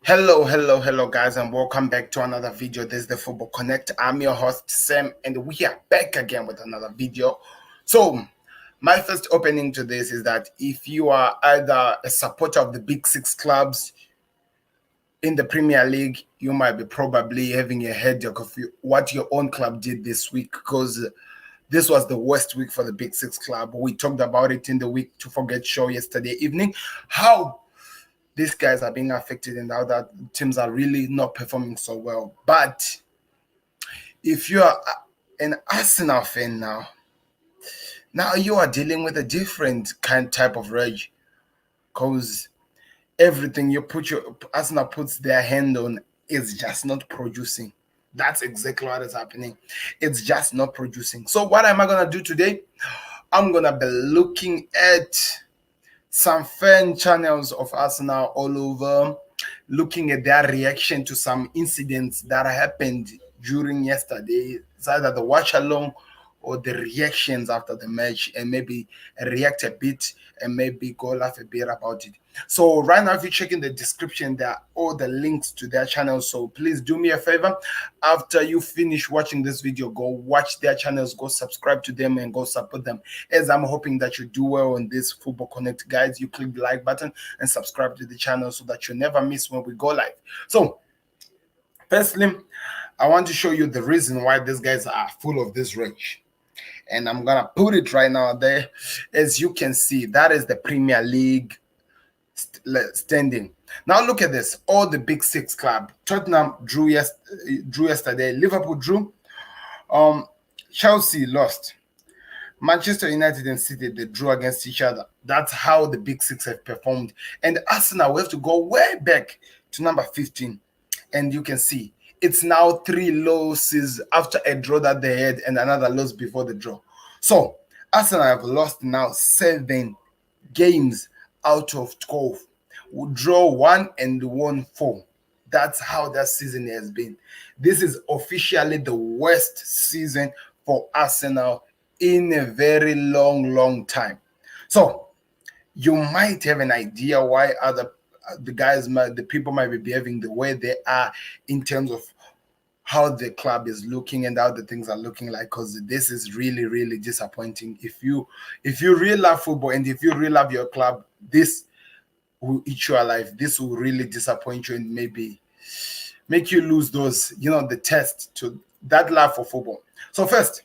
Hello, guys, and welcome back to another video. This is the Football Connect. I'm your host, Sam, and we are back again with another video. So, my first opening to this is that if you are either a supporter of the big six clubs in the Premier League, you might be probably having a headache of what your own club did this week, because this was the worst week for the big six club. We talked about it in the Week to Forget show yesterday evening, how these guys are being affected and how that teams are really not performing so well. But if you are an Arsenal fan now you are dealing with a different type of rage, because everything Arsenal puts their hand on is just not producing. That's exactly what is happening. It's just not producing. So what am I gonna do today? I'm gonna be looking at some fan channels of Arsenal all over, looking at their reaction to some incidents that happened during yesterday. It's either the watch along or the reactions after the match, and maybe react a bit and maybe go laugh a bit about it. So right now, if you check in the description, there are all the links to their channels. So please do me a favor. After you finish watching this video, go watch their channels, go subscribe to them, and go support them. As I'm hoping that you do well on this Football Connect, guys. You click the like button and subscribe to the channel so that you never miss when we go live. So firstly, I want to show you the reason why these guys are full of this rage. And I'm gonna put it right now there. As you can see, that is the Premier League standing. Now look at this. All the big six club. Tottenham drew yesterday. Liverpool drew. Chelsea lost. Manchester United and City, they drew against each other. That's how the big six have performed. And Arsenal, we have to go way back to number 15. And you can see it's now 3 losses after a draw that they had and another loss before the draw. So Arsenal have lost now 7 games out of 12. We draw 1 and won 4. That's how that season has been. This is officially the worst season for Arsenal in a very long time. So you might have an idea why the people might be behaving the way they are in terms of how the club is looking and how the things are looking like, because this is really disappointing. If you really love football and if you really love your club, this will eat you alive. This will really disappoint you and maybe make you lose those, the test to that love for football. So first,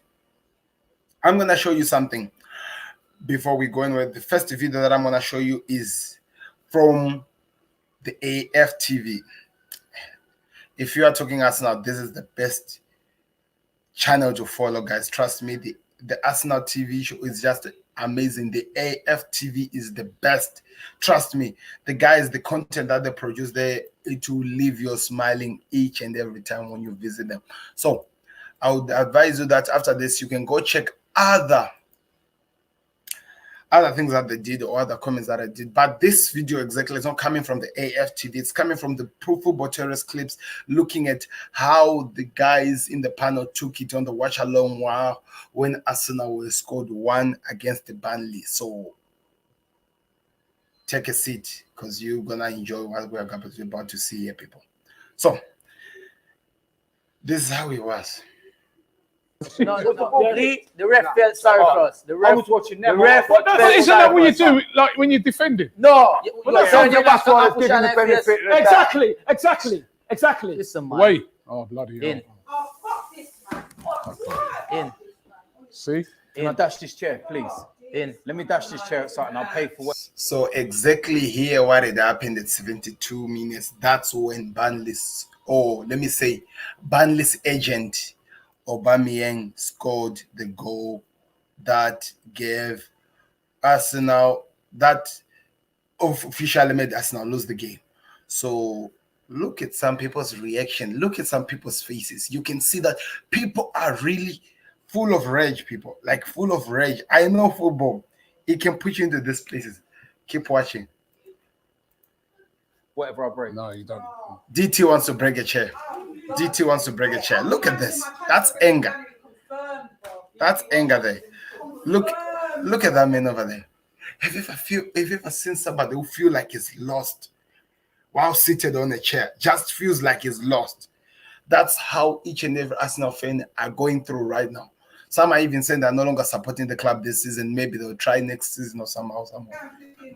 I'm gonna show you something before we go in with the first video that I'm gonna show you is from the AFTV. If you are talking Arsenal, this is the best channel to follow, guys. Trust me, the Arsenal TV show is just amazing. The AFTV is the best. Trust me, the guys, the content that they produce there, it will leave you smiling each and every time when you visit them. So I would advise you that after this, you can go check other things that they did or other comments that I did. But this video exactly is not coming from the AFTV. It's coming from the Pro Football Terrorist clips, looking at how the guys in the panel took it on the watch along when Arsenal scored 1 against the Burnley. So take a seat, because you're going to enjoy what we're about to see here, people. So this is how it was. No. The ref felt sorry for us. The ref, I was watching them. The ref But isn't that what you do, like when you're defending? No. Turn your back on us, giving the benefit. Exactly. Listen, man. Wait. Oh, bloody In. hell. Oh, fuck this, man. In. See? Can I dash this chair, please? In. Let me dash this chair outside and I'll pay for what. So exactly here what had happened at 72 minutes, that's when Burnley's agent Aubameyang scored the goal that gave Arsenal, that officially made Arsenal lose the game. So look at some people's reaction. Look at some people's faces. You can see that people are really full of rage, people. Like full of rage. I know football. It can put you into these places. Keep watching. Whatever I break. No, you don't. DT wants to break a chair. DT wants to break a chair. Look at this. That's anger. That's anger there. Look at that man over there. Have you ever seen somebody who feel like he's lost while seated on a chair. Just feels like he's lost. That's how each and every Arsenal fan are going through right now. Some are even saying they're no longer supporting the club this season. Maybe they'll try next season or somehow.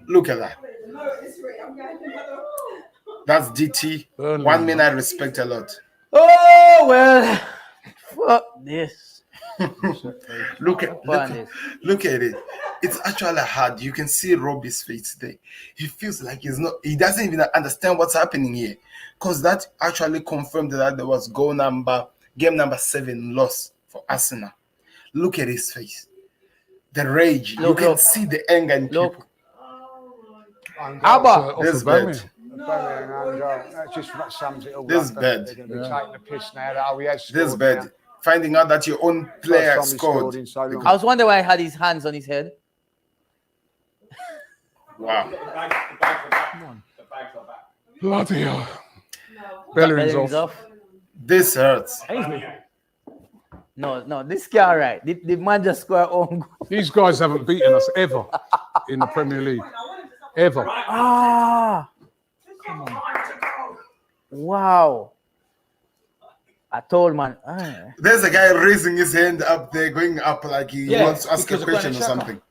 Look at that. That's DT. Burnely. One man I respect a lot. Oh well, fuck this. Look at it. It's actually hard. You can see Robbie's face there. He feels like he doesn't even understand what's happening here. Because that actually confirmed that there was game number 7 loss for Arsenal. Look at his face. The rage. You can see the anger in people. Abba. This is bad. That just sums it all This is up. bad. They're going to be taking the piss now that he has This is scored bad. now. Finding out that your own player First time he scored scored. in so long. I was wondering why he had his hands on his head. Wow. Bloody hell. Bellerin's off. This hurts. No, this guy alright. The man just scored own goal. These guys haven't beaten us ever in the Premier League. Ever. Ah, wow. I told man. There's a guy raising his hand up there, going up like he Yeah, wants to ask a because of question or Granit Xhaka. something.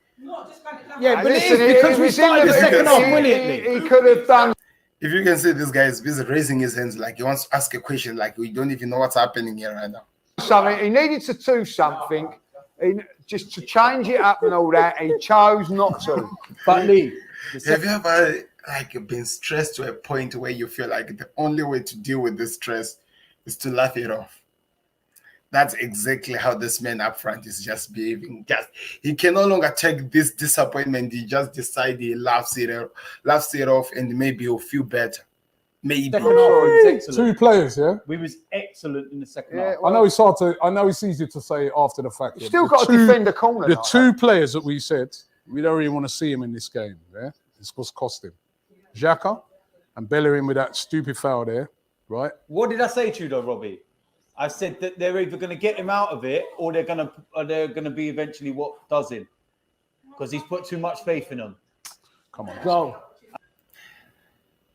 Yeah, but Listen, it is because we was in started the second half he brilliantly. could have done. If you can see this guy is busy raising his hands like he wants to ask a question, like we don't even know what's happening here right now. Something he needed to do something, just to change it up and all that. He chose not to. But Lee, Have you ever been stressed to a point where you feel like the only way to deal with this stress is to laugh it off? That's exactly how this man up front is just behaving. He can no longer take this disappointment. He just decides he laughs it off, and maybe he'll feel better. Maybe. second half was excellent. 2 players, yeah. We was excellent in the second Yeah, half. I know it's hard to. I know it's easy to say after the fact. You still The got to defend the corner. The like 2 players that we said we don't really want to see him in this game. Yeah, it's what's cost him. Xhaka and Bellerin with that stupid foul there, right? What did I say to you though, Robbie? I said that they're either going to get him out of it or they're going to be eventually what does him, because he's put too much faith in them. Come on, Go.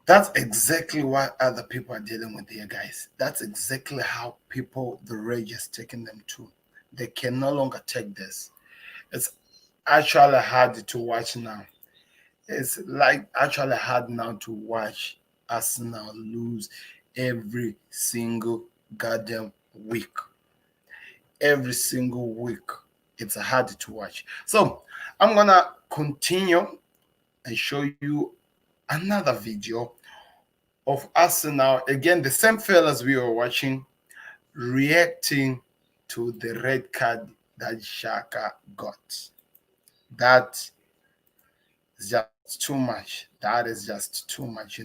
That's exactly what other people are dealing with here, guys. That's exactly how the rage is taking them to. They can no longer take this. It's actually hard to watch now. It's like actually hard now to watch Arsenal lose every single goddamn week. Every single week. It's hard to watch. So I'm gonna continue and show you another video of Arsenal, again, the same fellas we were watching, reacting to the red card that Xhaka got. That is just too much. That is just too much,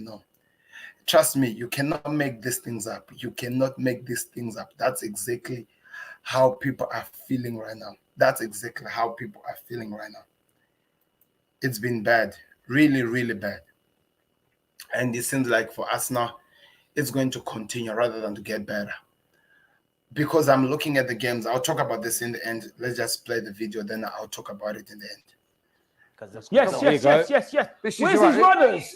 Trust me, you cannot make these things up. You cannot make these things up. That's exactly how people are feeling right now. That's exactly how people are feeling right now. It's been bad. Really, really bad. And it seems like for us now, it's going to continue rather than to get better. Because I'm looking at the games. I'll talk about this in the end. Let's just play the video, then I'll talk about it in the end. Yes. This is Where's right. his runners?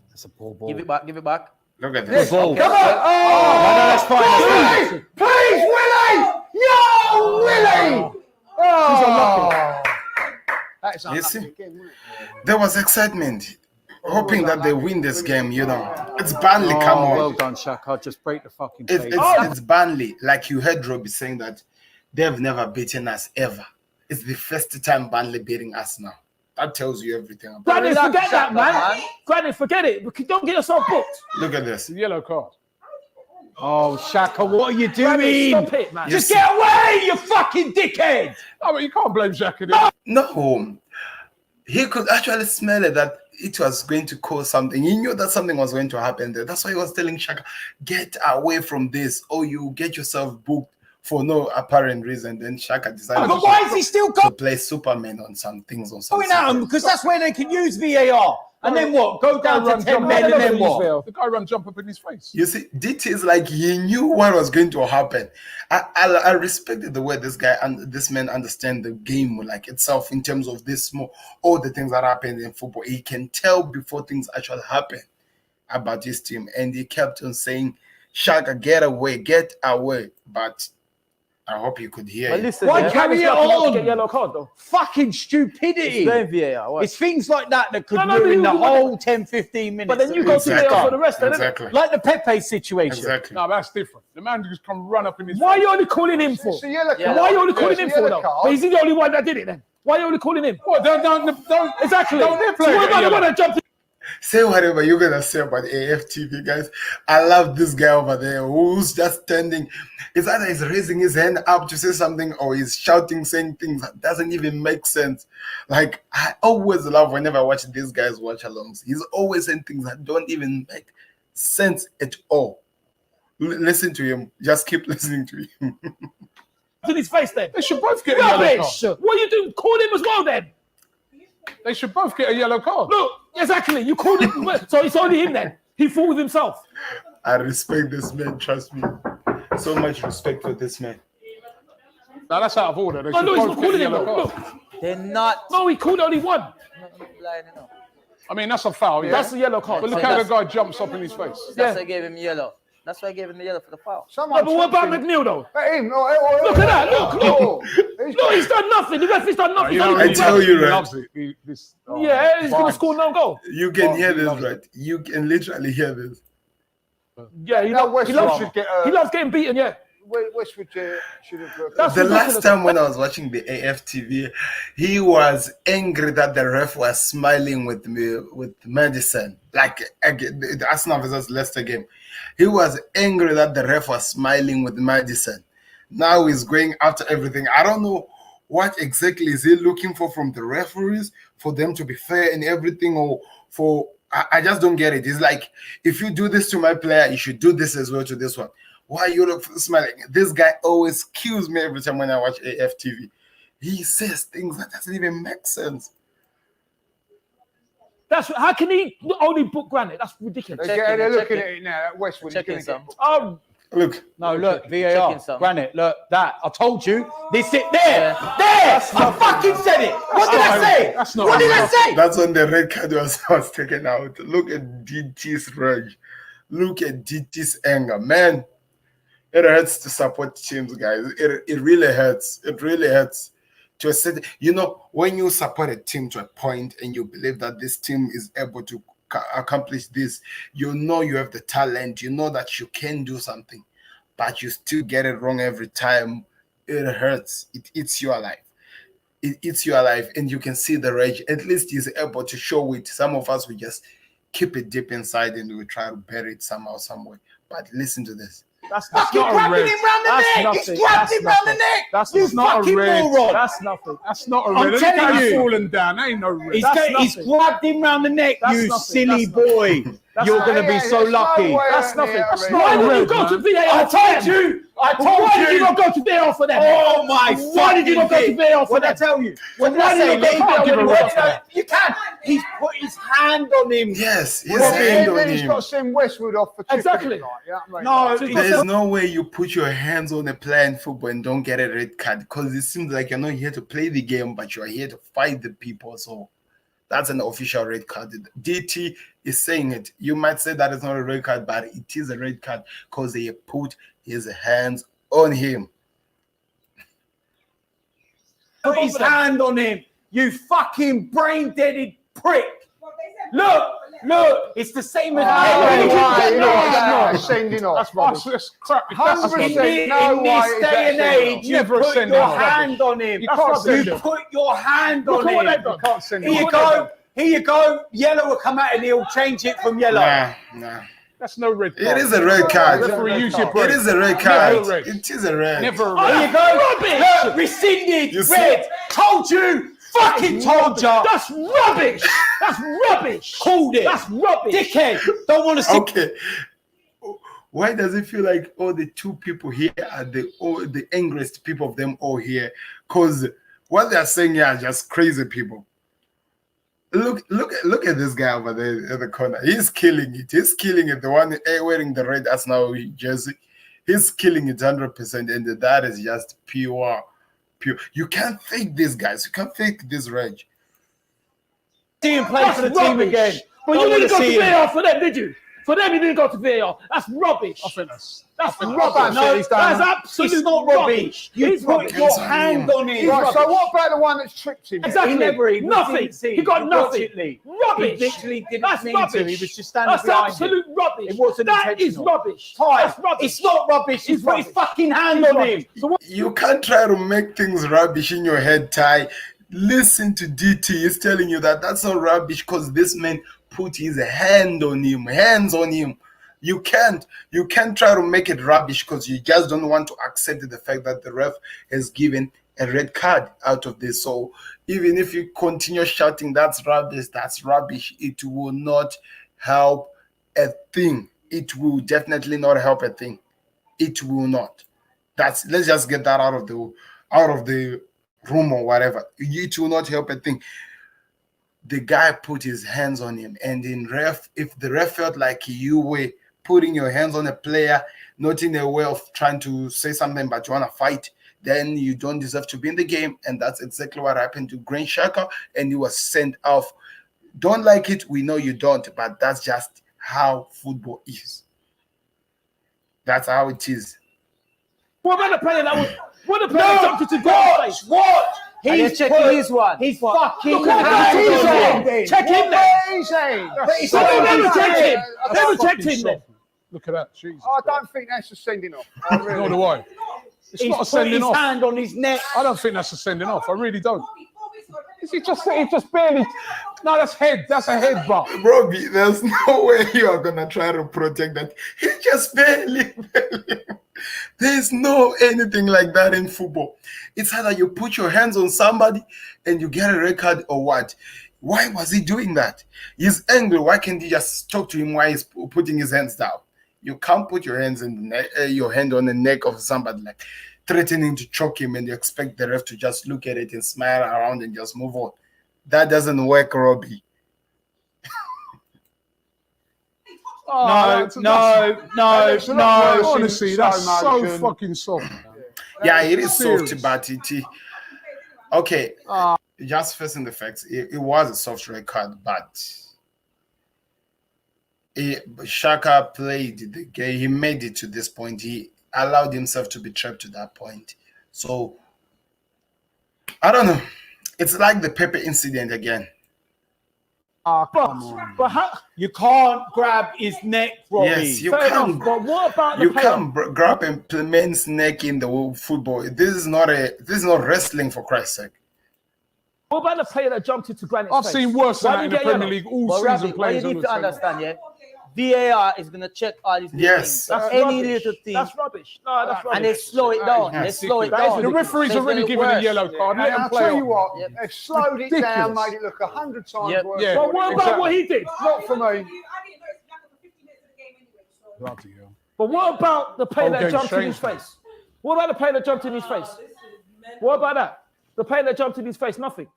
That's a poor ball. Give it back. Look at this. Ball. Come on. No, that's fine. Please, Willie! Yo, Willie! Oh, that's You unlucky see? again, wasn't it? There was excitement, hoping that they win this game, It's Burnley, come on. Well done, Shaq. Just break the fucking It's, face. it's, it's Burnley. Like you heard Robbie saying that they've never beaten us ever. It's the first time Burnley beating us now. That tells you everything about Granny, it. forget that, man. Granny, forget it. Don't get yourself booked. Look at this. the yellow card. Oh, Shaka, what are you Granny, doing? stop it, man. You Just see- get away, you fucking dickhead! Oh, but you can't blame Xhaka. No, he could actually smell it that it was going to cause something. He knew that something was going to happen there. That's why he was telling Shaka, get away from this, or you get yourself booked for no apparent reason. Then Shaka decided But why is he still to play Superman on some things. On some going at him? Because that's where they can use VAR. And then what? Go down to 10 men and then what? The guy ran jump up in his face. You see, DT is like he knew what was going to happen. I respected the way this guy and this man understand the game like itself in terms of this all the things that happen in football. He can tell before things actually happen. about his team, and he kept on saying, "Shaka, get away." But I hope you could hear But it. listen, Why yeah, carry it Get on? yellow card though. Fucking stupidity. it's going VAR. What? It's things like that that could No, but ruin you- the you- whole 10, 15 minutes. But then you that go we've to Exactly. VAR for the rest, innit? Exactly. like the Pepe situation. Exactly. No, that's different. The man just come run up in his Why are face. you only calling him for? It's a yellow Yeah. card. Why are you only calling It's a him for yellow though? card. But is he the only one that did it then? Why are you only calling him? What, don't Exactly. Don't they play So what it about the yellow? one that jumped in? Say whatever you're gonna say about AFTV, guys. I love this guy over there who's just standing. It's either he's raising his hand up to say something or he's shouting, saying things that doesn't even make sense. Like, I always love whenever I watch these guys watch alongs. He's always saying things that don't even make sense at all. Listen to him. Just keep listening to him. In his face then? They should both get a yellow Rubbish! card. What are you doing? Call him as well then. They should both get a yellow card. Look, exactly. You called him. So it's only him then. He fought with himself. I respect this man. Trust me. So much respect for this man. No, that's out of order. They No, should no, he's both not get a calling him. yellow Look, card. look. They're not. No, he called only one. Not blind enough. I mean, that's a foul, yeah? That's a yellow card. But look So how the that's- guy jumps up in his face. That's why I gave him yellow. That's why I gave him the yellow for the foul. No, but what about McNeil though? Let him. Look at that. Look. He's No, he's done nothing. The referee's done nothing. You He's know, only I called tell one. you, he right? loves it. Yeah, he's gonna Barnes. score no goal. You can Oh, hear he this, loves it. right? You can literally hear this. Yeah, he Now loves Westwood should get he loves getting beaten. Yeah. Westwood should have. That's The ridiculous. last time when I was watching the AFTV, he was angry that the ref was smiling with me with Madison. Like again, the Arsenal versus Leicester game, he was angry that the ref was smiling with Madison. Now he's going after everything. I don't know what exactly is he looking for from the referees for them to be fair and everything, or for I just don't get it. It's like, if you do this to my player, you should do this as well to this one. Why you look smiling? This guy always kills me every time when I watch AFTV. He says things that doesn't even make sense. That's how can he only book Granite? That's ridiculous. They're looking at it now. Westwood is Checking going to get. some. Look, No, look, VAR. Checking some. Granite, look, that. I told you. This it there. Yeah. There. I fucking said it. What did I say? That's not What did I say? that's when the red card was taken out. Look at DT's rage. Look at DT's anger. Man, it hurts to support teams, guys. It really hurts. It really hurts. To a certain, you know, when you support a team to a point and you believe that this team is able to accomplish this, you know you have the talent, you know that you can do something, but you still get it wrong every time. It hurts. It eats your life. It eats your life, and you can see the rage. At least he's able to show it. Some of us, we just keep it deep inside and we try to bury it somehow, somewhere. But listen to this. That's Fucking not a grabbing red. him round the That's neck. nothing. He's grabbed That's him round the nothing. neck. That's You not a fucking red. moron. That's nothing. That's not a I'm red. Look how telling he's you. fallen down. That ain't no red. He's, That's he's nothing. grabbed him round the neck, That's you nothing. silly That's boy. That's You're nothing. going to be so lucky. That's nothing. That's Why not a would you red, go to man. VAR? I for told them? you. I told Why did you you. not go to VAR for them? Oh my Why did you not go to fucking VAR for What did I them? tell you? What did Why I did say? you not go to Lee? VAR give a when red you for that. You can. He's put his hand on him. Yes, his Well, hand on He's him. got to send Westwood off for tipping Exactly. it, like, you know what I No, mean? he's- There's no way you put your hands on a player in football and don't get a red card, because it seems like you're not here to play the game, but you're here to fight the people. So that's an official red card. DT is saying it. You might say that it's not a red card, but it is a red card because they put his hands on him. Put his hand on him. You fucking brain-deaded prick. Look, it's the same as Sending off. That's rubbish. That's crap. That's 100%. In this, No in way this is day that and age, you Never put send your him off. hand on him. You can't send You him. put your hand Look on at what they've him. done. You can't send Here him you off. go. Here you go. Yellow will come out and he'll change it from yellow. Nah. That's no red card. It is a red card. Referee, use your It brain. is a red Never card. a red. It is a red. Never a Here red. you go. Rubbish. Look, rescinded. You see? Red. Told you. Fucking told ya. That's rubbish. That's rubbish. Called it. That's rubbish. Dickhead. Don't want to see. Okay. Why does it feel like all the two people here are the angriest people of them all here? Because what they're saying here are just crazy people. Look at this guy over there in the corner. He's killing it. He's killing it. The one wearing the red Arsenal jersey. He's killing it 100%. And that is just pure. You can't fake this, guys. You can't fake this rage. See him play That's for the team rubbish. again. But Don't you wanna didn't go see to him. VAR for them, did you? For them, he didn't go to VAR. That's rubbish. I think that's rubbish. No, That's absolute It's not rubbish. You It's put rubbish. your hand on it. Right, so what about the one that tripped him? Exactly. He never even Nothing. didn't see. He got nothing. Unfortunately. Rubbish. He literally didn't That's mean rubbish. to. He was just standing That's behind absolute him. rubbish. It wasn't That is intentional. rubbish. Ty, That's rubbish. it's not rubbish. He's It's put his rubbish. fucking hand It's on rubbish. him. So what? You can't try to make things rubbish in your head, Ty. Listen to DT. He's telling you that that's not rubbish because this man put his hands on him. You can't try to make it rubbish because you just don't want to accept the fact that the ref has given a red card out of this. So even if you continue shouting that's rubbish, it will not help a thing. It will definitely not help a thing. It will not. Let's just get that out of the room or whatever. It will not help a thing. The guy put his hands on him, and if the ref felt like you were putting your hands on a player, not in a way of trying to say something, but you want to fight, then you don't deserve to be in the game. And that's exactly what happened to Granit Xhaka, and he was sent off. Don't like it, we know you don't, but that's just how football is. That's how it is. What about the player that was? What the player that jumped into goal? Watch. And you're checking his one. He's fucking Look at that. hand He's on on. him. Check him there. Easy. So never checked him. That's Never fucking checked him then. soft. Look at that. Jesus. I don't think that's a sending off. I Nor really. do I. It's He's not a put sending his off. hand on his neck. I don't think that's a sending off. I really don't. 4 weeks ago, He just barely. No, that's head. That's a headbutt. Robbie, there's no way you are gonna try to protect that. He just barely. There's no anything like that in football. It's either you put your hands on somebody and you get a red card or what. Why was he doing that? He's angry. Why can't he just talk to him while he's putting his hands down? You can't put your hands in the neck, your hand on the neck of somebody, like threatening to choke him, and you expect the ref to just look at it and smile around and just move on. That doesn't work, Robbie. No. Honestly, that's so motion. fucking soft. Man. Yeah, it is serious. soft, but it. Okay, just facing the facts, it was a soft red card, but Xhaka played the game. He made it to this point. He allowed himself to be trapped to that point. So I don't know. It's like the Pepe incident again. But how? You can't grab his neck, Robbie. Yes, you Fair can't. enough. But what about the You player? can't grab a man's neck in the football. This is not wrestling, for Christ's sake. What about the player that jumped into Granit's I've face? seen worse than Why that in didn't the he get Premier yellow? League all But season. Robbie, what Players you on need the to same. understand, yeah? VAR is going to check all these little Yes. things. That's Any rubbish. little thing. That's rubbish. No, that's rubbish. And they slow it down. Yeah, They slow it The down. referee's So it's already gonna given a worse. yellow card. Let And him I'll play tell you on. what, Yep. they've slowed it down, Ridiculous. made it look 100 times Yep. worse. Yeah. But what about what he did? Not for me. I didn't know it's back for 50 minutes of the game anyway. So. Bloody hell. But what about the player Whole that game's jumped in his changed. face? What about the player that jumped in his face? What about that? The player that jumped in his face, nothing.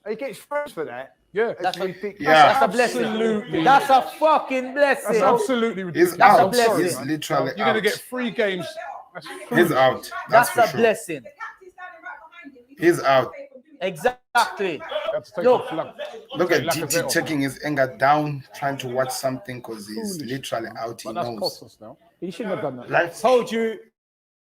He gets first for that. Yeah. That's ridiculous. Yeah. That's a blessing. Absolutely. That's a fucking That's blessing. absolutely ridiculous. He's That's a out. blessing. He's literally You're going to out. get 3 games. That's He's out. That's That's for a sure. blessing. The captain's standing right behind him. He's out. Exactly. You have to take Look. the flag. Look at Take Lacazette DT off. taking his anger down, trying to watch something because he's Foolish. literally out. He But that's knows. cost us now. He shouldn't have done that. Life Told you,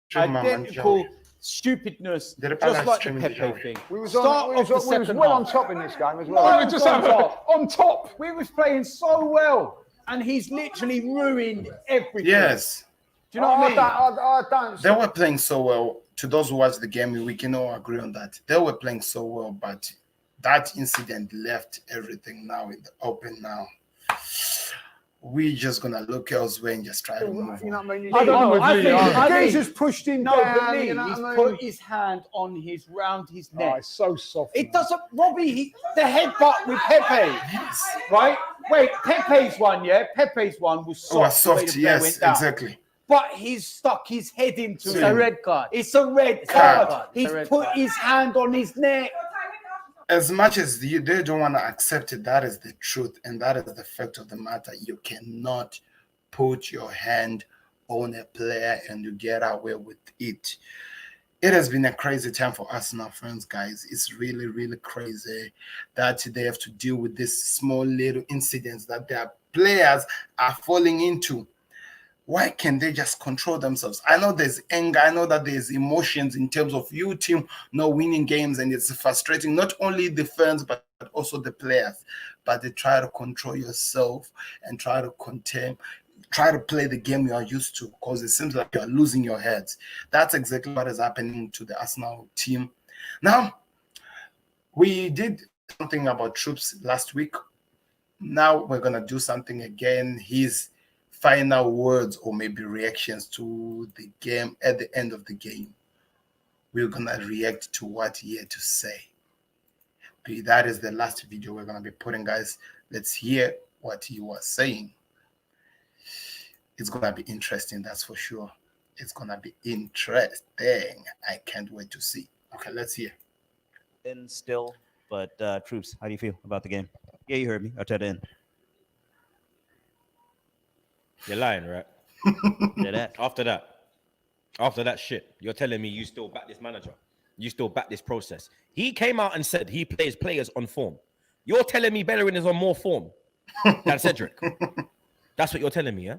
stream, man, identical Joe. stupidness, Did it just live like the stream, Pepe Joe? thing. We was, Start on, we of was, the we was second well on half. top in this game as Oh, well. we just have on top. We was playing so well, and he's literally ruined everything. Yes, Do you know what I mean? I don't. they were playing so well. To those who watch the game, we can all agree on that. They were playing so well, but that incident left everything now in the open now. We just gonna look elsewhere and just try to move You know on. what I mean? I don't know. I think Jesus pushed him No, down. but Lee, you know he's what I put mean? his hand on his round his Oh, neck. it's so soft. It man. doesn't, Robbie. The headbutt with Pepe, right? Wait, Pepe's one, yeah. Pepe's one was soft. Oh, a the way soft, the player yes, went down. exactly. But he's stuck his head into It's it. a red card. It's a red Card. card. It's a He's red put card. his hand on his neck. As much as they don't want to accept it, that is the truth, and that is the fact of the matter. You cannot put your hand on a player and you get away with it. It has been a crazy time for Arsenal fans, guys. It's really, really crazy that they have to deal with these small little incidents that they are players are falling into. Why can't they just control themselves? I know there's anger. I know that there's emotions in terms of you team not winning games, and it's frustrating, not only the fans, but also the players. But they try to control yourself and try to contain, try to play the game you are used to, because it seems like you are losing your heads. That's exactly what is happening to the Arsenal team. Now, we did something about Troops last week. Now we're going to do something again. His final words or maybe reactions to the game at the end of the game. We're going to react to what he had to say. That is the last video we're going to be putting, guys. Let's hear what he was saying. It's going to be interesting, that's for sure. It's going to be interesting. I can't wait to see. Okay, let's hear. In still, but Troops, how do you feel about the game? Yeah, you heard me. Arteta in. You're lying, right? Yeah, that. After that shit, you're telling me you still back this manager. You still back this process. He came out and said he plays players on form. You're telling me Bellerin is on more form than Cedric. That's what you're telling me, yeah?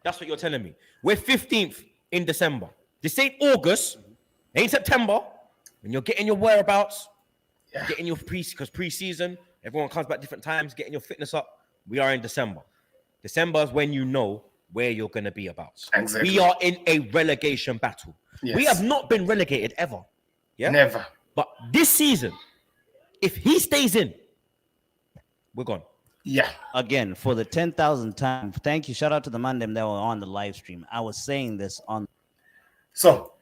That's what you're telling me. We're 15th in December. This ain't August, ain't September. When you're getting your whereabouts, getting your pre-season, everyone comes back different times, getting your fitness up. We are in December. December is when you know where you're going to be about. Exactly. We are in a relegation battle. Yes. We have not been relegated ever. Yeah? Never. But this season, if he stays in, we're gone. Yeah. Again, for the 10,000th time, thank you. Shout out to the man them that were on the live stream. I was saying this on. So,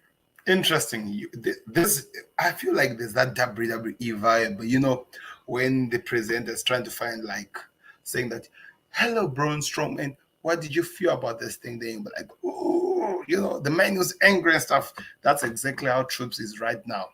interesting. This, I feel like there's that WWE vibe, but you know, when the presenter is trying to find, like, saying that, hello, Braun Strowman, what did you feel about this thing? Then but like, oh, you know, the man was angry and stuff. That's exactly how Troops is right now.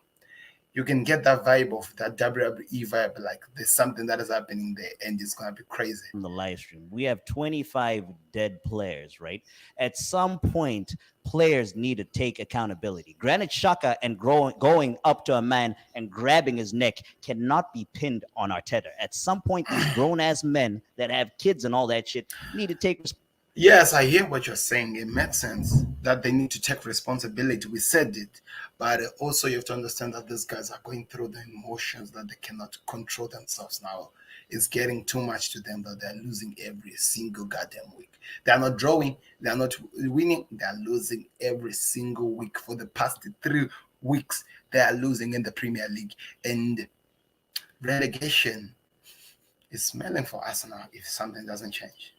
You can get that vibe of that WWE vibe, like there's something that is happening there, and it's gonna be crazy. On the live stream, we have 25 dead players, right? At some point, players need to take accountability. Granite Xhaka and going up to a man and grabbing his neck cannot be pinned on Arteta. At some point, these grown-ass men that have kids and all that shit need to take responsibility. Yes, I hear what you're saying. It makes sense that they need to take responsibility. We said it, but also you have to understand that these guys are going through the emotions that they cannot control themselves now. It's getting too much to them that they're losing every single goddamn week. They're not drawing, they're not winning, they're losing every single week. For the past 3 weeks, they are losing in the Premier League. And relegation is smelling for Arsenal if something doesn't change.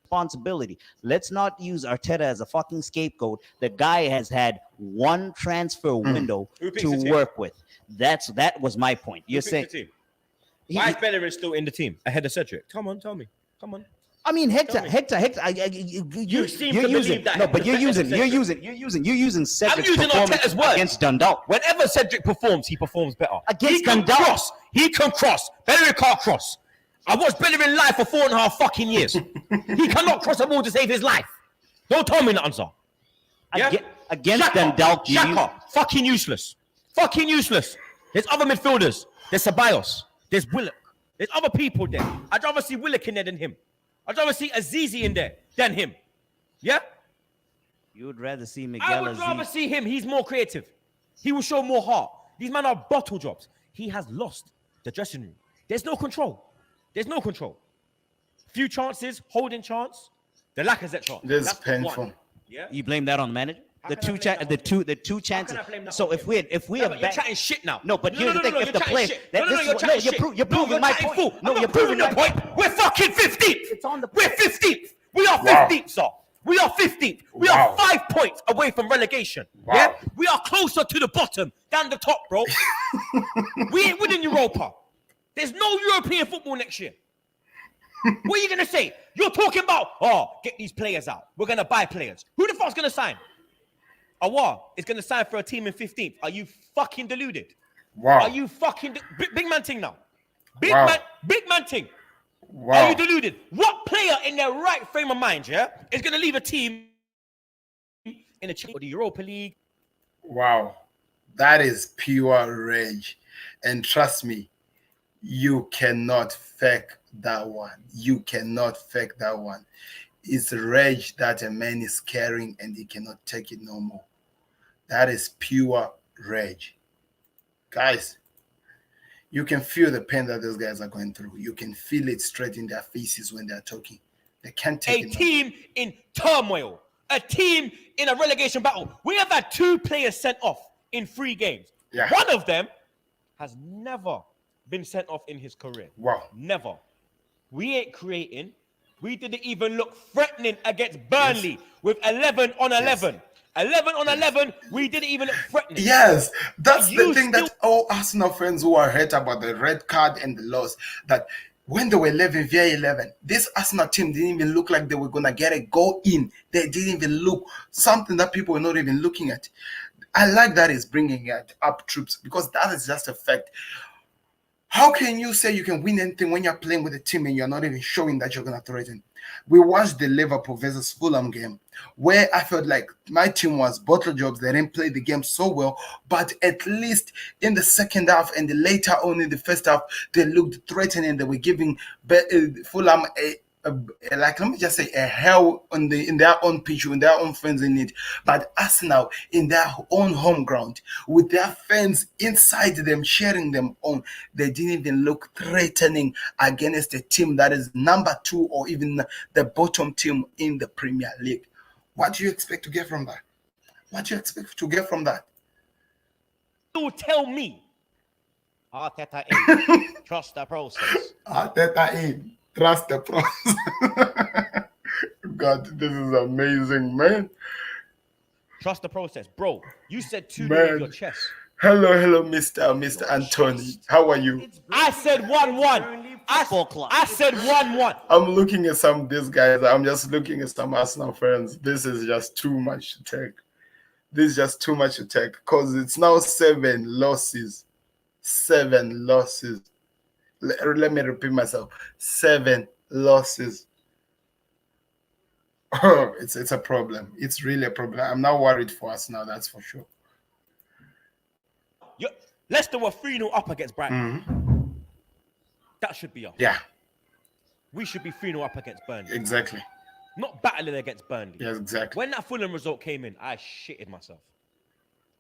Responsibility. Let's not use Arteta as a fucking scapegoat. The guy has had one transfer window to work with. That was my point. You're saying the team? Why is Bellerin still in the team ahead of Cedric? Come on, tell me. Come on. I mean, Hector. You seem to believe that. No, but you're using Cedric's using performance Arteta's words against Dundalk. Whenever Cedric performs, he performs better. Against Dundalk. He can cross. Bellerin can't cross. I watched Bellerin live for 4.5 fucking years. He cannot cross a ball to save his life. Don't tell me nothing, sir. Yeah? Against Dundalk. Xhaka, fucking useless. Fucking useless. There's other midfielders. There's Ceballos. There's Willock. There's other people there. I'd rather see Willock in there than him. I'd rather see Azizi in there than him. Yeah? You would rather see Miguel I would rather see him. He's more creative. He will show more heart. These men are bottle drops. He has lost the dressing room. There's no control. There's no control. Few chances, holding chance. The Lacazette chance. This is That's painful. one. Yeah. You blame that on the manager? The two chances. So if we have you're chatting shit now. No, but here's the thing. If the player, you're No, proving my point. No, you're proving the point. We're fucking 15th. It's on the. We're 15th. We are 15th, sir. We are 15th. We are 5 points away from relegation. Yeah. We are closer to the bottom than the top, bro. We ain't winning Europa. There's no European football next year. What are you going to say? You're talking about, get these players out. We're going to buy players. Who the fuck's going to sign? Awar is going to sign for a team in 15th. Are you fucking deluded? Wow. Are you fucking... Big man thing now. Big man thing. Wow. Are you deluded? What player in their right frame of mind, yeah, is going to leave a team in the Europa League? Wow. That is pure rage. And trust me, You cannot fake that one. You cannot fake that one. It's rage that a man is carrying and he cannot take it no more. That is pure rage. Guys, you can feel the pain that those guys are going through. You can feel it straight in their faces when they're talking. They can't take A it no team in turmoil, a team in a relegation battle. We have had 2 players sent off in 3 games. Yeah. One of them has never been sent off in his career. Wow. Never. We ain't creating. We didn't even look threatening against Burnley with 11 on 11. 11 on 11, we didn't even look threatening. Yes, that's But the you thing that all Arsenal fans who are hurt about the red card and the loss, that when they were 11 via 11, this Arsenal team didn't even look like they were going to get a goal in. They didn't even look something that people were not even looking at. I like that it's bringing up troops because that is just a fact. How can you say you can win anything when you're playing with a team and you're not even showing that you're going to threaten? We watched the Liverpool versus Fulham game where I felt like my team was bottle jobs. They didn't play the game so well, but at least in the second half and later on in the first half, they looked threatening. They were giving Fulham let me just say a hell in their own pitch, with their own fans in it. But Arsenal in their own home ground with their fans inside them cheering them on, they didn't even look threatening against a team that is number 2 or even the bottom team in the Premier League. What do you expect to get from that? What do you expect to get from that? You tell me. Arteta in. Trust the process. Arteta in. Trust the process. God, this is amazing, man. Trust the process. Bro, you said 2 Man. with your chest. Hello, Mr. Anthony. How are you? I said 1-1. I said 1-1. I'm looking at some of these guys. I'm just looking at some Arsenal fans. This is just too much to take. This is just too much to take because it's now 7 losses. 7 losses. Let me repeat myself. 7 losses. Oh, it's a problem. It's really a problem. I'm not worried for us now, that's for sure. Leicester were 3-0 up against Brighton. That should be us. Yeah, We should be 3-0 up against Burnley. exactly. Not battling against Burnley. Yes, exactly. When that Fulham result came in, I shitted myself.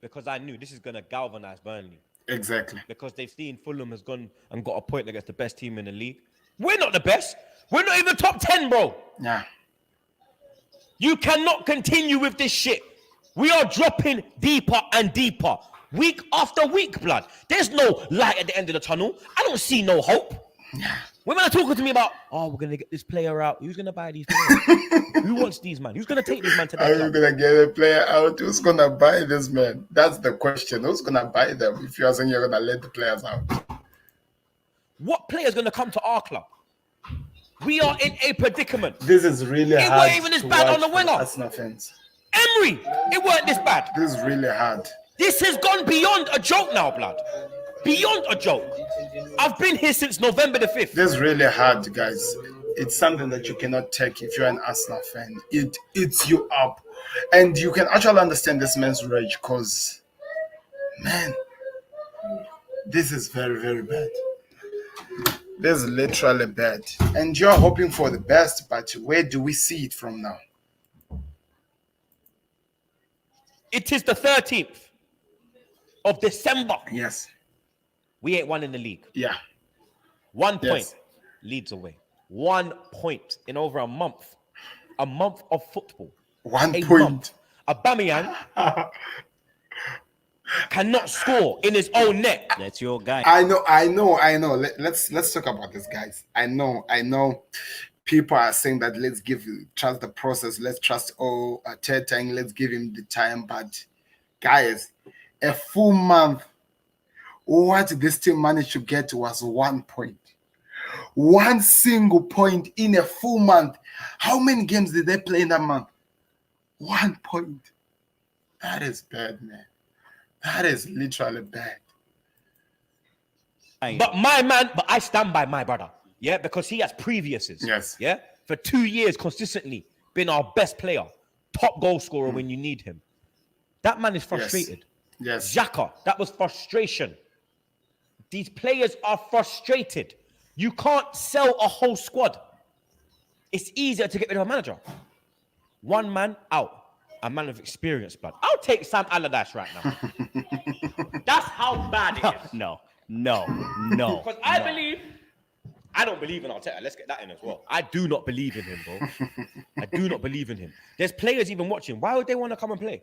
Because I knew this is going to galvanize Burnley. Exactly. Because they've seen Fulham has gone and got a point against the best team in the league. We're not the best. We're not even top 10, bro. Yeah. You cannot continue with this shit. We are dropping deeper and deeper. Week after week, blood. There's no light at the end of the tunnel. I don't see no hope. Yeah. When are talking to me about, oh, we're going to get this player out. Who's going to buy these players? Who wants these, man? Who's going to take these, man, to How their are you club? gonna get a player out? Who's gonna buy this man? That's the question. Who's gonna buy them if you're saying you're gonna let the players out? What player's going to come to our club? We are in a predicament. This is really It hard. weren't even this to bad on watch the winger. for Arsenal fans. Emery, it weren't this bad. This is really hard. This has gone beyond a joke now, blood. Beyond a joke. I've been here since November the 5th. This is really hard, guys. It's something that you cannot take if you're an Arsenal fan. It eats you up. And you can actually understand this man's rage because, man, this is very, very bad. This is literally bad. And you're hoping for the best, but where do we see it from now? It is the 13th of December. Yes. We ain't won in the league. Yeah. 1 point. Yes. Leads away. 1 point in over a month. A month of football. 1 A point. month. Aubameyang cannot score in his own net. That's your guy. I know. Let's talk about this, guys. I know. People are saying that trust the process. Let's trust Arteta and let's give him the time. But guys, a full month. What this team managed to get was 1 point. 1 single point in a full month. How many games did they play in that month? 1 point. That is bad, man. That is literally bad. But I stand by my brother. Yeah, because he has previously. Yes. Yeah, for 2 years consistently been our best player, top goal scorer when you need him. That man is frustrated. Yes. Xhaka, that was frustration. These players are frustrated. You can't sell a whole squad. It's easier to get rid of a manager. One man out. A man of experience, blood. I'll take Sam Allardyce right now. That's how bad it is. No. Because I don't believe in Arteta. Let's get that in as well. I do not believe in him, bro. I do not believe in him. There's players even watching. Why would they want to come and play?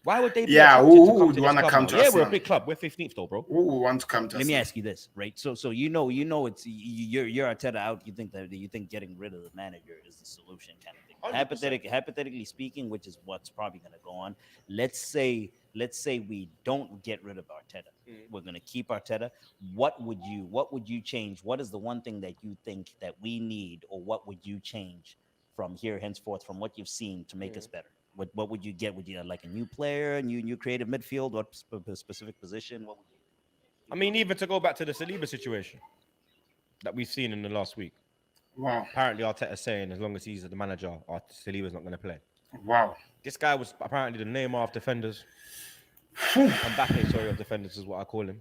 Why would they be attracted to come to this club now? Yeah, we're a big club. We're 15th though, bro. Who want to come to us? Let me ask you this, right? So you know it's you're Arteta out. You think getting rid of the manager is the solution, kind of thing. 100%. Hypothetically speaking, which is what's probably going to go on. Let's say we don't get rid of Arteta. We're going to keep Arteta. What would you change? What is the one thing that you think that we need, or what would you change from here henceforth, from what you've seen, to make us better? What would you get? Would you like a new player, new creative midfield? What specific position? What would you? I mean, even to go back to the Saliba situation that we've seen in the last week. Wow. Apparently, Arteta's saying as long as he's the manager, Saliba's not going to play. Wow. This guy was apparently the Neymar of defenders. Mbappe, sorry, of defenders is what I call him.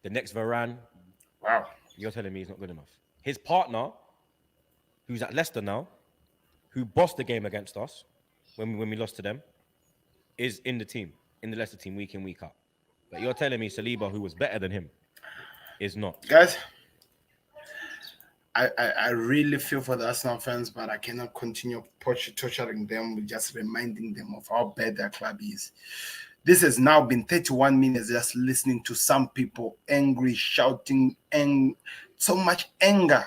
The next Varane. Wow. You're telling me he's not good enough. His partner, who's at Leicester now, who bossed the game against us when we lost to them, is in the Leicester team, week in, week out. But you're telling me Saliba, who was better than him, is not. Guys, I really feel for the Arsenal fans, but I cannot continue torturing them with just reminding them of how bad their club is. This has now been 31 minutes just listening to some people angry, shouting, and so much anger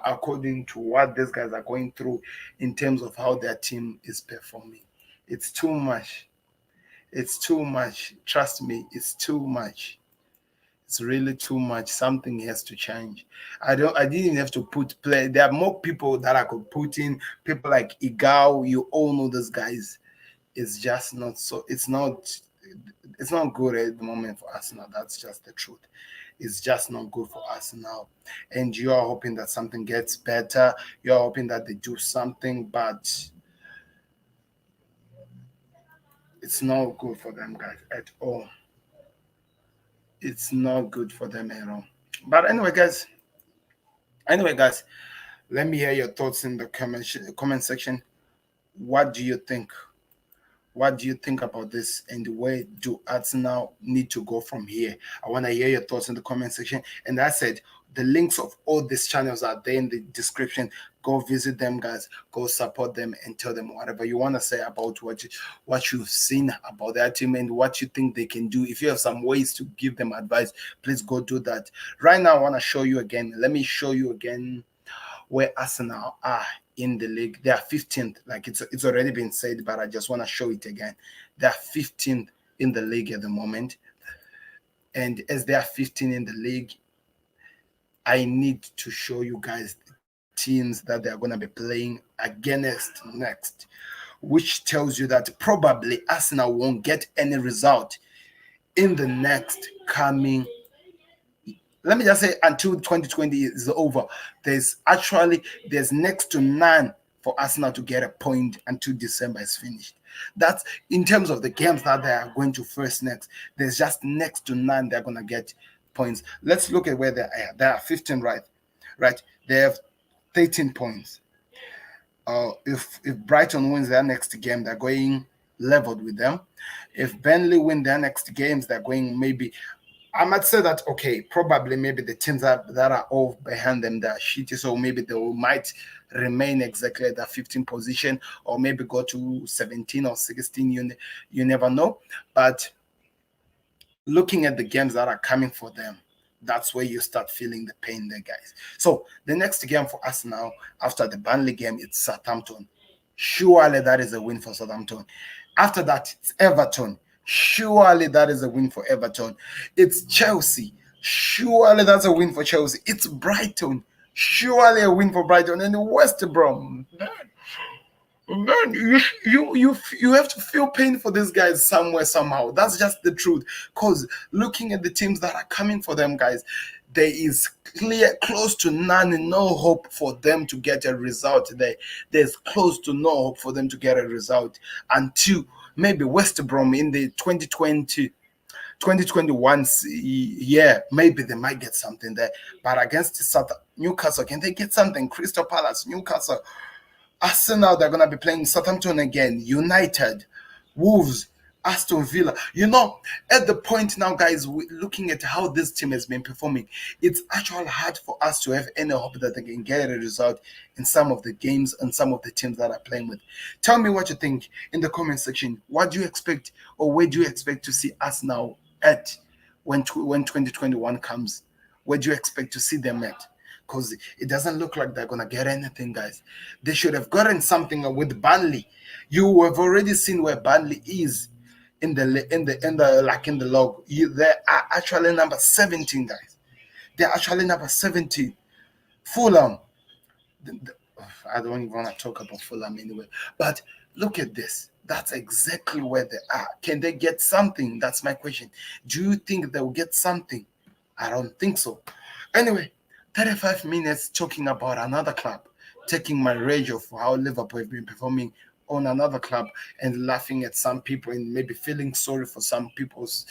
according to what these guys are going through in terms of how their team is performing. It's too much. It's too much. Trust me, it's too much. It's really too much. Something has to change. I didn't have to play. There are more people that I could put in. People like Igao. You all know those guys. It's just not so. It's not good at the moment for us now. That's just the truth. It's just not good for us now. And you are hoping that something gets better. You're hoping that they do something, but it's not good for them guys at all. It's not good for them at all. But anyway, guys, let me hear your thoughts in the comment section. What do you think? What do you think about this, and where do Arsenal need to go from here? I want to hear your thoughts in the comment section. And I said, the links of all these channels are there in the description. Go visit them, guys. Go support them and tell them whatever you want to say about what you've seen about their team and what you think they can do. If you have some ways to give them advice, please go do that. Right now, I want to show you again. Let me show you again where Arsenal are in the league. They are 15th. Like it's already been said, but I just want to show it again. They are 15th in the league at the moment. And as they are 15 in the league, I need to show you guys the teams that they are going to be playing against next, which tells you that probably Arsenal won't get any result in the next coming. Let me just say, until 2020 is over, there's next to none for Arsenal to get a point until December is finished. That's in terms of the games that they are going to face next. There's just next to none they're going to get points. Let's look at where they are. They are 15, right? They have 13 points. If Brighton wins their next game, they're going leveled with them. If Burnley win their next games, they're going maybe. I might say that, okay, probably maybe the teams that are all behind them, they're shitty, so maybe they might remain exactly at that 15 position, or maybe go to 17 or 16, you never know. But looking at the games that are coming for them, that's where you start feeling the pain there, guys. So the next game for us now, after the Burnley game, it's Southampton. Surely that is a win for Southampton. After that, it's Everton. Surely that is a win for Everton. It's Chelsea. Surely that's a win for Chelsea. It's Brighton. Surely a win for Brighton. And West Brom. Man, you have to feel pain for these guys somewhere, somehow. That's just the truth. Because looking at the teams that are coming for them, guys, there is close to none, no hope for them to get a result there. There's close to no hope for them to get a result until maybe West Brom in the 2020 2021, yeah, maybe they might get something there. But against Newcastle, can they get something? Crystal Palace, Newcastle, Arsenal, they're going to be playing Southampton again, United, Wolves, Aston Villa. You know, at the point now, guys, looking at how this team has been performing, it's actually hard for us to have any hope that they can get a result in some of the games and some of the teams that are playing with. Tell me what you think in the comment section. What do you expect, or where do you expect to see us now at when 2021 comes? Where do you expect to see them at? Because it doesn't look like they're gonna get anything, guys. They should have gotten something with Burnley. You have already seen where Burnley is in the log. They are actually number 17, guys. They're actually number 17. Fulham. I don't even want to talk about Fulham anyway. But look at this. That's exactly where they are. Can they get something? That's my question. Do you think they'll get something? I don't think so. Anyway, 35 minutes talking about another club, taking my rage of how Liverpool have been performing on another club and laughing at some people and maybe feeling sorry for some people's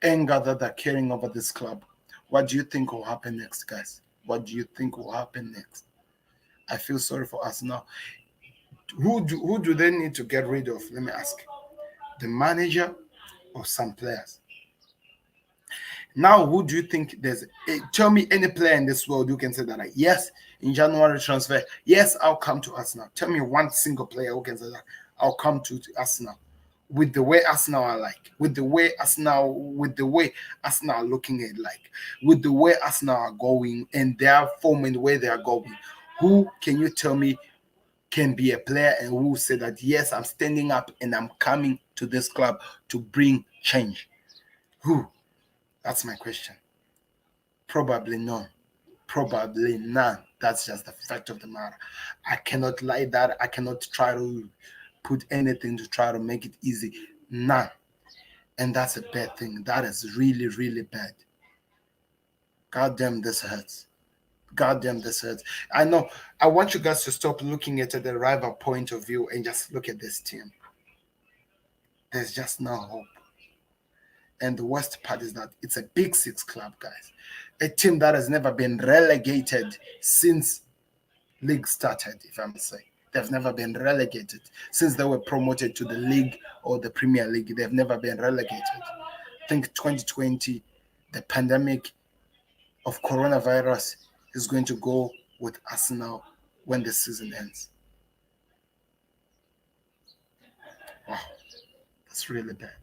anger that they're carrying over this club. What do you think will happen next, guys? What do you think will happen next? I feel sorry for us now. Who do they need to get rid of? Let me ask. The manager or some players? Now, who do you think tell me any player in this world who can say that, like, yes, in January transfer, yes, I'll come to Arsenal. Tell me one single player who can say that I'll come to Arsenal with the way Arsenal are like, with the way Arsenal are looking at, like, with the way Arsenal are going and their form and the way they are going. Who can you tell me can be a player and who say that, yes, I'm standing up and I'm coming to this club to bring change? Who? That's my question. Probably none. Probably none. That's just the fact of the matter. I cannot lie that. I cannot try to put anything to try to make it easy. None. And that's a bad thing. That is really, really bad. God damn, this hurts. God damn, this hurts. I know. I want you guys to stop looking at the rival point of view and just look at this team. There's just no hope. And the worst part is that it's a Big Six club, guys. A team that has never been relegated since league started, if I may say. They've never been relegated. Since they were promoted to the league or the Premier League, they've never been relegated. I think 2020, the pandemic of coronavirus is going to go with Arsenal when the season ends. Wow, that's really bad.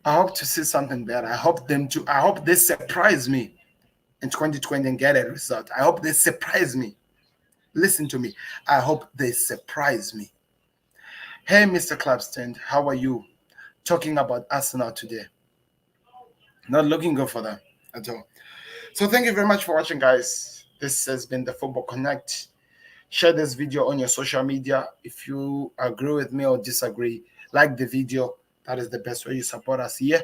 I hope to see something better. I hope they surprise me in 2020 and get a result. I hope they surprise me. Listen to me. I hope they surprise me. Hey, Mr. Clubstand, how are you? Talking about Arsenal today. Not looking good for them at all. So thank you very much for watching, guys. This has been the Football Connect. Share this video on your social media. If you agree with me or disagree, like the video. That is the best way you support us here.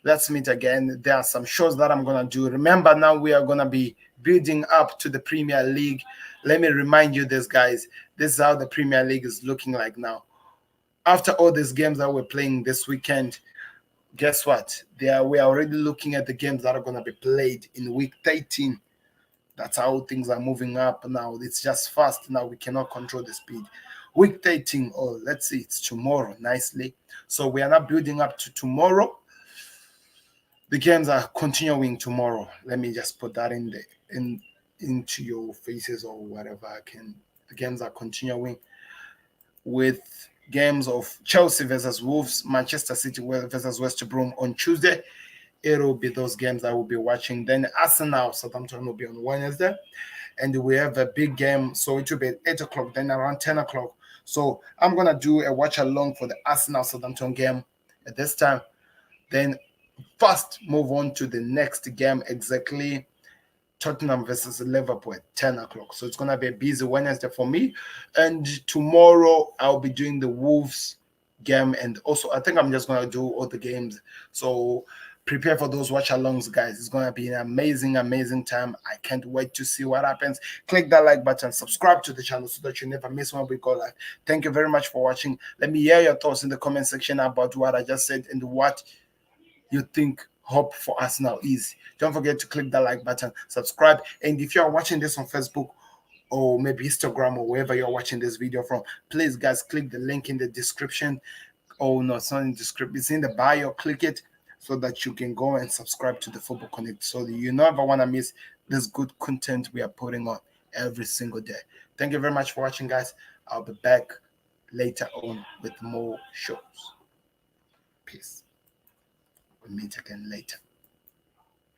Let's meet again. There are some shows that I'm going to do. Remember, now we are going to be building up to the Premier League. Let me remind you this, guys. This is how the Premier League is looking like now. After all these games that we're playing this weekend, guess what? We are already looking at the games that are going to be played in week 13. That's how things are moving up now. It's just fast now. We cannot control the speed. Week 13, or let's see, it's tomorrow, nicely. So we are not building up to tomorrow. The games are continuing tomorrow. Let me just put that into your faces or whatever I can. The games are continuing with games of Chelsea versus Wolves, Manchester City versus West Brom on Tuesday. It will be those games I will be watching. Then Arsenal, Southampton will be on Wednesday. And we have a big game, so it will be at 8 o'clock, then around 10 o'clock. So I'm going to do a watch-along for the Arsenal-Southampton game at this time. Then first move on to the next game, exactly Tottenham versus Liverpool at 10 o'clock. So it's going to be a busy Wednesday for me. And tomorrow I'll be doing the Wolves game. And also I think I'm just going to do all the games. So prepare for those watch alongs, guys. It's gonna be an amazing time. I can't wait to see what happens. Click that like button, subscribe to the channel so that you never miss when we go live. Thank you very much for watching. Let me hear your thoughts in the comment section about what I just said and what you think hope for us now is. Don't forget to click that like button, subscribe, and if you're watching this on Facebook or maybe Instagram or wherever you're watching this video from, please guys click the link in the description. Oh no, it's not in the description, it's in the bio. Click it so that you can go and subscribe to the Football Connect so that you never want to miss this good content we are putting on every single day. Thank you very much for watching, guys. I'll be back later on with more shows. Peace. We'll meet again later.